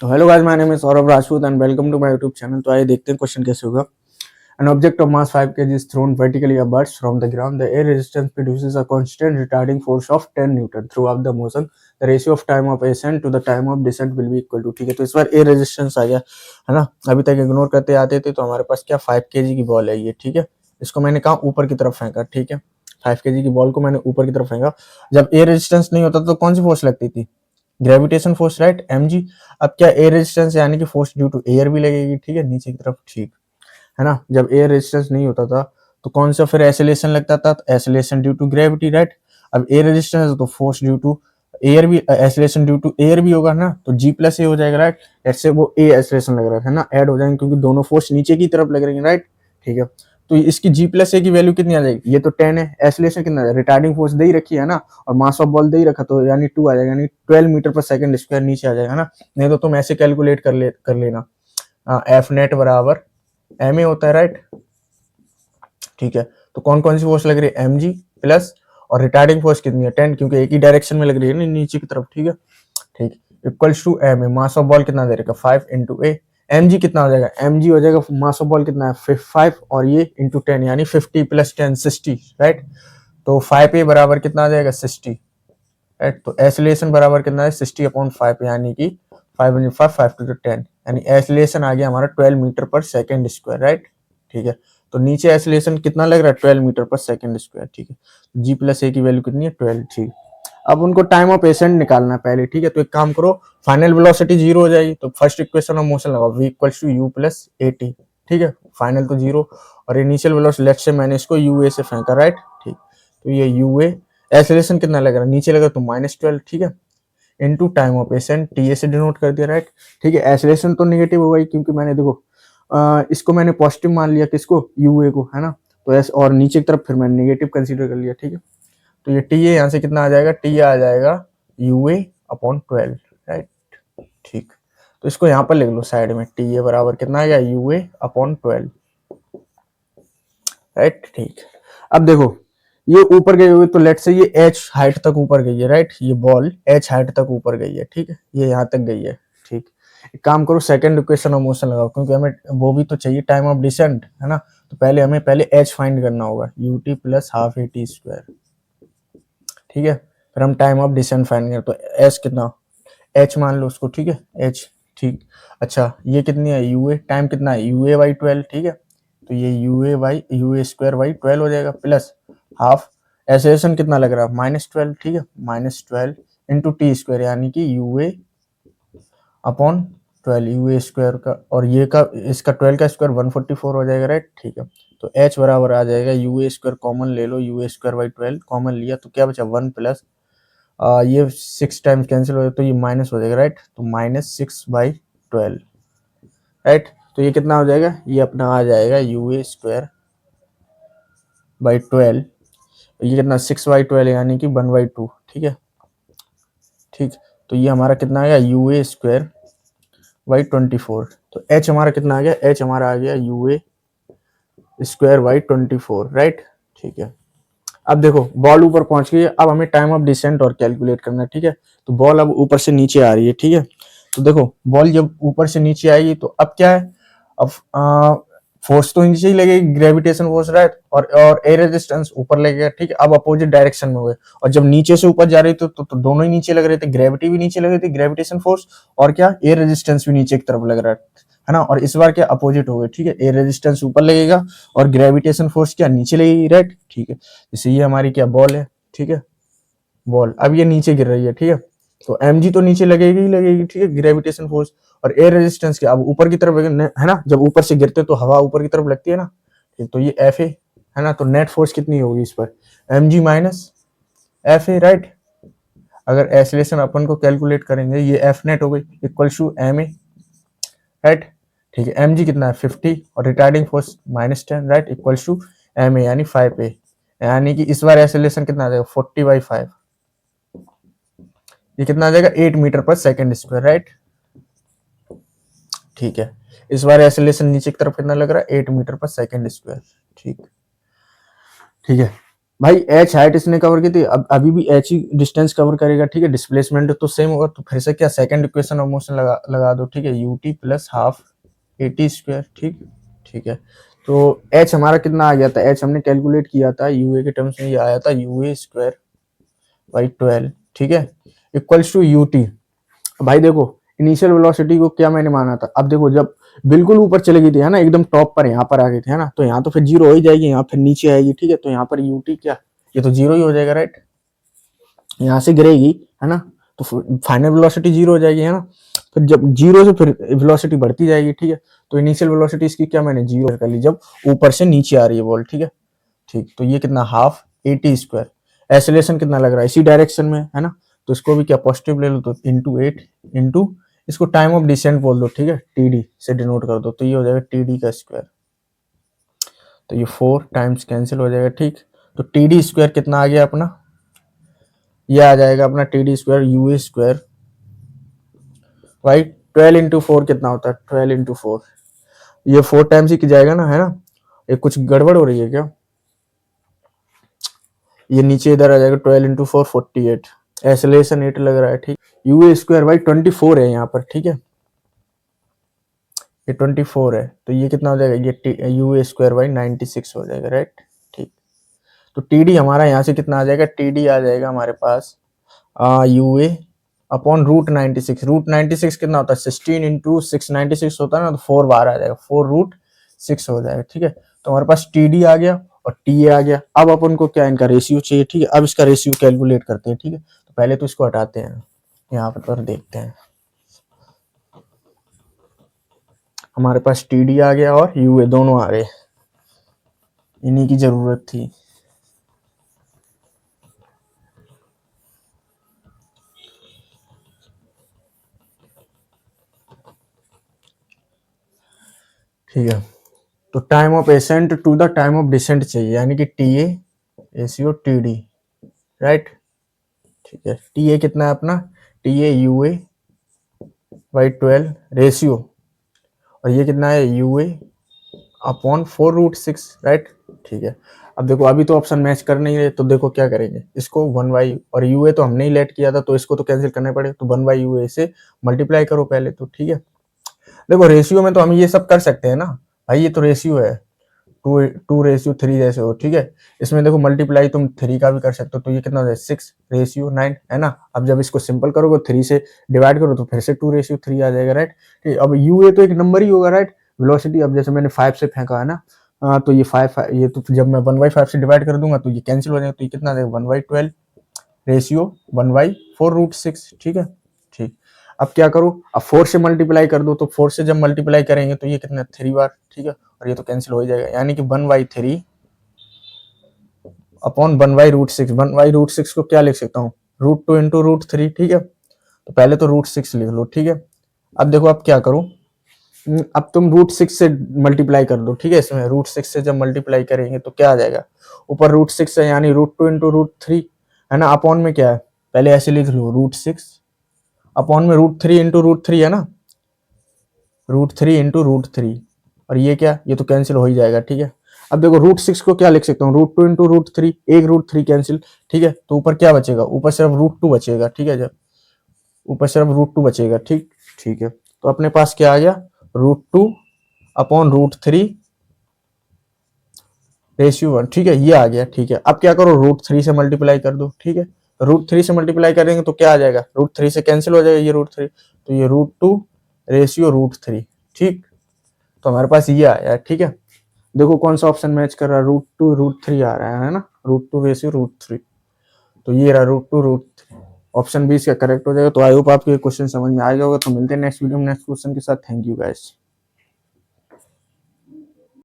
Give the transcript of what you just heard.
तो hello guys, my name is Saurabh Rajput and welcome to my YouTube channel. तो आइए देखते हैं क्वेश्चन कैसे होगा। An object of mass 5 kg is thrown vertically upwards from the ground. The air resistance produces a constant retarding force of 10 Newton throughout the motion. The ratio of time of ascent to the time of descent will be equal to। ठीक है, तो इस बार air resistance आ गया है ना। अभी तक ignore करते आते थे तो हमारे पास क्या 5 kg की बॉल है ये। ठीक है, इसको मैंने कहा ऊपर की तरफ फेंका। ठीक है, 5 kg की बॉल को मैंने ऊपर की तरफ फेंका। जब एयर रेजिस्टेंस नहीं होता तो कौन सी फोर्स लगती थी? Gravitation force, right, mg। अब क्या एयर रेजिस्टेंस यानी कि फोर्स ड्यू टू एयर भी लगेगी। ठीक है, नीचे की तरफ। ठीक है ना। जब एयर रेजिस्टेंस नहीं होता था तो कौन सा फिर एसिलेशन लगता था? Acceleration due to gravity, right. अब एयर रेजिस्टेंस है तो फोर्स ड्यू टू एयर भी, एसिलेशन ड्यू टू एयर भी होगा ना, तो जी प्लस ए हो जाएगा, राइट। ऐसे वो ए एसिलेशन लग रहा है ना, ऐड हो जाएंगे क्योंकि दोनों फोर्स नीचे की तरफ लग रही है, राइट। ठीक है, तो इसकी जी प्लस ए की वैल्यू कितनी आ जाएगी? ये तो 10 है, एसिलेशन कितना है, रिटार्डिंग फोर्स दे ही रखी है ना, और मास ऑफ बॉल दे ही रखा, तो यानी 2 आ जाएगा, यानी 12 मीटर पर सेकंड स्क्वायर नीचे आ जाएगा ना। नहीं तो तुम ऐसे कैलकुलेट कर लेना, एफ नेट बराबर एम ए होता है, राइट। ठीक है, तो कौन कौन सी फोर्स लग रही है? एम जी प्लस, और रिटार्डिंग फोर्स कितनी है? 10, क्योंकि एक ही डायरेक्शन में लग रही है ना, नीचे की तरफ। ठीक है, ठीक, equals to M A. Mass of ball कितना दे रखा? 5 इंटू ए। एम जी कितना हो जाएगा? एम जी हो जाएगा, मास ऑफ बॉल कितना है? 5, और ये इंटू 10 यानी 50 प्लस 10 60, राइट। तो 5 ए बराबर कितना आ जाएगा? 60, राइट। तो एसिलेशन बराबर कितना है? 60 अपॉन 5, यानी कि 5 इंटू 5, 5 टू 10, यानी एसिलेशन आ गया हमारा 12 मीटर पर सेकेंड स्क्वायर, राइट। ठीक है, तो नीचे एसिलेशन कितना लग रहा है? 12 मीटर पर सेकेंड स्क्वायर। ठीक है, जी प्लस ए की वैल्यू कितनी है? 12। ठीक, अब उनको टाइम ऑफ एसेंट निकालना है पहले। ठीक है, तो एक काम करो, फाइनल वेलोसिटी 0 हो जाएगी, तो फर्स्ट इक्वेशन ऑफ मोशन लगाओ, v equals to u plus A T. ठीक है, फाइनल तो 0, और इनिशियल वेलोसिटी, लेट्स से मैंने इसको ua से फेंका, राइट। ठीक, तो ये ua, एसिलेशन कितना लग रहा है? नीचे लगा तो -12। ठीक है, into time of accent, T से डिनोट कर दिया, राइट। ठीक है, एसिलेशन तो नेगेटिव होगा ही, क्योंकि मैंने देखो इसको मैंने पॉजिटिव मान लिया, किसको? यूए को, है ना। तो एस, और नीचे की तरफ फिर मैंने नेगेटिव कंसीडर कर लिया। ठीक है, तो ये टी ए यहाँ से कितना आ जाएगा? टी आ जाएगा यूए अपॉन 12, राइट। ठीक, तो इसको यहाँ पर लिख लो साइड में, टी ए बराबर कितना आ गया? U a upon 12, right. ठीक, अब देखो ये ऊपर गई हुई, तो लेट से ये एच हाइट तक ऊपर गई है, राइट। ये बॉल एच हाइट तक ऊपर गई है। ठीक है, ये यहाँ तक गई है। ठीक, एक काम करो, सेकंड इक्वेशन ऑफ मोशन लगाओ, क्योंकि हमें वो भी तो चाहिए, टाइम ऑफ डिसेंट, है ना। तो पहले हमें एच फाइंड करना होगा, U T plus half A T square. ठीक है, फिर हम टाइम ऑफ डिसेंट फाइंड करें, तो एच कितना? एच मान लो उसको। ठीक है, एच। ठीक, अच्छा ये कितनी है? यू ए, टाइम कितना है? U A by 12। ठीक है, तो ये यू ए स्क्वायर बाई 12 हो जाएगा, प्लस हाफ, एसेशन कितना लग रहा है? -12। ठीक है, -12 इंटू टी स्क्वायर, यानी कि you A upon 12, you A square का, और ये का, इसका 12 का स्क्वायर 144 हो जाएगा, राइट। ठीक है, तो एच बराबर आ जाएगा, यू ए स्क्वायर कॉमन ले लो, you A square by 12 common लिया तो क्या बचा? 1 प्लस, ये 6 टाइम्स कैंसिल हो जाए तो ये माइनस हो जाएगा, राइट। तो -6/12, राइट। तो ये कितना हो जाएगा? ये अपना आ जाएगा यू ए स्क्वायर बाई 12, ये कितना? 6/12, यानी कि 1/2। ठीक है, ठीक, तो ये हमारा कितना आ गया? You A square by 24। तो एच हमारा कितना आ गया? एच हमारा आ गया you A square by 24, right. ठीक है, अब देखो बॉल ऊपर पहुंच गई है, अब हमें टाइम ऑफ डिसेंट और कैलकुलेट करना है। ठीक है, तो बॉल अब ऊपर से नीचे आ रही है। ठीक है, तो देखो बॉल जब ऊपर से नीचे आएगी तो अब क्या है? अब फोर्स तो नीचे ही लगेगी, ग्रेविटेशन फोर्स, राइट, और एयर रेजिस्टेंस ऊपर लगेगा। ठीक है, अब अपोजिट डायरेक्शन में हुए, और जब नीचे से ऊपर जा रही थी तो दोनों ही नीचे लग रहे थे, ग्रेविटी भी नीचे लग रही थी, ग्रेविटेशन फोर्स, और क्या, एयर रेजिस्टेंस भी नीचे की तरफ लग रहा है ना। और इस बार क्या अपोजिट हो गए? ठीक है, एयर रेजिस्टेंस ऊपर लगेगा और ग्रेविटेशन फोर्स क्या नीचे लगेगी, राइट। ठीक है, जैसे ये हमारी क्या बॉल है। ठीक है, बॉल अब ये नीचे गिर रही है। ठीक है, तो एम जी तो नीचे लगेगी ही लगेगी। ठीक है, ग्रेविटेशन फोर्स, और एयर रेजिस्टेंस क्या, अब ऊपर की तरफ है ना, जब ऊपर से गिरते तो हवा ऊपर की तरफ लगती है ना। ठीक, तो ये एफ ए है ना, तो नेट फोर्स कितनी होगी इस पर? M G minus F A, right. अगर एसिलेशन अपन को कैलकुलेट करेंगे, ये एफ नेट हो गई equal to M A, right. ठीक है, एम जी कितना है? 50, और retarding force -10, right, equal to M A यानी 5 ए, यानी कि इस बार एसिलेशन कितना आ जाएगा? 40/5, ये कितना आ जाएगा? 8 मीटर पर सेकेंड स्क्वायर, राइट। ठीक है, इस बार एसिलेशन नीचे की तरफ कितना लग रहा है? 8 मीटर पर सेकेंड स्क्वायर। ठीक, ठीक है, भाई एच हाइट इसने कवर की थी, अब अभी भी एच ही डिस्टेंस कवर करेगा, ठीक है। डिस्प्लेसमेंट तो सेम होगा, तो फिर से क्या सेकंड इक्वेशन ऑफ मोशन लगा दो, ठीक है। U T plus half A T square, ठीक ठीक है। तो एच हमारा कितना आ गया था, एच हमने कैलकुलेट किया था यू ए के टर्म्स में, ये आया था यू ए स्क्वायर बाई 12, ठीक है, इक्वल्स टू यू टी। भाई देखो इनिशियल वेलोसिटी को क्या मैंने माना था, अब देखो जब बिल्कुल ऊपर चली गई थी है ना, एकदम टॉप पर यहाँ पर आ गई थी है ना, तो यहाँ तो फिर जीरो हो ही जाएगी, यहाँ फिर नीचे आएगी, ठीक है। तो यहाँ पर यूटी क्या, ये तो जीरो ही हो जाएगा, राइट। यहाँ से गिरेगी है ना, तो फाइनल वेलोसिटी जीरो हो जाएगी है ना। फिर जब जीरो से फिर वेलोसिटी बढ़ती जाएगी, ठीक है। तो इनिशियल वेलोसिटी इसकी क्या मैंने जीरो कर ली, जब ऊपर से नीचे आ रही है बॉल, ठीक है। ठीक, तो ये कितना half A T square, acceleration कितना लग रहा है इसी डायरेक्शन में है ना, तो इसको भी क्या पॉजिटिव ले लो, तो इंटू 8 इंटू इसको टाइम ऑफ डिसेंट बोल दो, ठीक है, टी डी से डिनोट कर दो, तो ये हो जाएगा टी डी का स्क्वायर। तो ये 4 टाइम्स कैंसिल हो जाएगा, ठीक। तो टी डी स्क्वायर कितना आ गया अपना, ये आ जाएगा अपना T D square you A square भाई 12 इंटू 4 कितना होता है, 12 इंटू 4, ये 4 टाइम्स ही जाएगा ना है ना। ये कुछ गड़बड़ हो रही है क्या, ये नीचे इधर आ जाएगा 12 इंटू 4 48, एसलेशन 8 लग रहा है, ठीक। यू ए स्क्वायर भाई 24 है यहाँ पर, ठीक है, ये 24 है, तो ये कितना हो जाएगा, ये यू ए स्क्वायर बाई 96 हो जाएगा, राइट, ठीक। तो टी डी हमारा यहाँ से कितना आ जाएगा, टी डी आ जाएगा हमारे पास you A upon root 96, root 96 कितना होता है 16 इंटू 696 होता है ना, तो 4 बार आ जाएगा, 4 रूट 6 हो जाएगा, ठीक है। तो हमारे पास टी डी आ गया और टी ए आ गया, अब अपन को क्या इनका रेशियो चाहिए, ठीक है। अब इसका रेशियो कैलकुलेट करते हैं, ठीक है। तो पहले तो इसको हटाते हैं, यहाँ पर देखते हैं, हमारे पास टी डी आ गया और यू ए दोनों आ गए, इन्हीं की जरूरत थी। ठीक है, तो time of ascent to the time of descent चाहिए, यानी कि T A ratio T D, right, ठीक है। टी ए कितना है अपना, T A U A by 12 ratio, और ये कितना है U A upon 4 root 6, right, ठीक है। अब देखो अभी तो ऑप्शन मैच कर नहीं रहे, तो देखो क्या करेंगे, इसको 1 बाई, और यू ए तो हमने ही लेट किया था, तो इसको तो कैंसिल करने पड़े, तो 1 बाई यू ए से मल्टीप्लाई करो पहले तो, ठीक है। देखो रेशियो में तो हम ये सब कर सकते हैं ना भाई, ये तो रेशियो है 2:3 जैसे हो, ठीक है। इसमें देखो मल्टीप्लाई तुम 3 का भी कर सकते हो, तो ये कितना हो जाए 6:9 है ना। अब जब इसको सिंपल करोगे 3 से डिवाइड करो तो फिर से 2:3 आ जाएगा, राइट, ठीक। अब यू ए तो एक नंबर ही होगा, राइट। वेलोसिटी अब जैसे मैंने 5 से फेंका है ना, तो ये 5 ये तो जब मैं 1/5 से डिवाइड कर दूंगा तो ये कैंसिल हो जाएगा, तो ये कितना आ जाएगा 1/12 रेशियो 1/4 रूट 6, ठीक है, ठीक। अब क्या करो, अब 4 से मल्टीप्लाई कर दो, तो 4 से जब मल्टीप्लाई करेंगे तो ये कितना 3 बार, ठीक है, और ये तो कैंसिल हो ही जाएगा, यानी कि 1/3 अपॉन 1/√6, 1/√6 को क्या लिख सकता हूँ, √2 इंटू √3, ठीक है। तो पहले तो √6 लिख लो, ठीक है। अब देखो अब क्या करो, अब तुम √6 से मल्टीप्लाई कर दो, ठीक है। इसमें √6 से जब मल्टीप्लाई करेंगे तो क्या आ जाएगा, ऊपर √6 है यानी √2 इंटू √3 है ना, अपॉन में क्या है, पहले ऐसे लिख लो √6 अपॉन में √3 इंटू √3 है ना, √3 इंटू √3, और ये क्या, ये तो कैंसिल हो ही जाएगा, ठीक है। अब देखो √6 को क्या लिख सकता हूँ, √2 इंटू √3, एक √3 कैंसिल, ठीक है। तो ऊपर क्या बचेगा, ऊपर सिर्फ √2 बचेगा, ठीक है, जब ऊपर सिर्फ √2 बचेगा, ठीक ठीक है। तो अपने पास क्या आ गया, √2 अपॉन √3 रेशियो 1, ठीक है, ये आ गया, ठीक है। अब क्या करो, √3 से मल्टीप्लाई कर दो, ठीक है। √3 से मल्टीप्लाई करेंगे तो क्या आ जाएगा, √3 से कैंसिल हो जाएगा ये √3, तो ये √2 रेशियो √3, ठीक। तो हमारे पास ये आया, ठीक है। देखो कौन सा ऑप्शन मैच कर रहा है, √2 √3 आ रहा है ना, √2 रेशियो √3, तो ये रहा √2 √3, ऑप्शन 20 का करेक्ट हो जाएगा। तो आई होप आपको ये क्वेश्चन समझ में आ गया होगा। तो मिलते हैं नेक्स्ट वीडियो में नेक्स्ट क्वेश्चन के साथ। Thank you guys.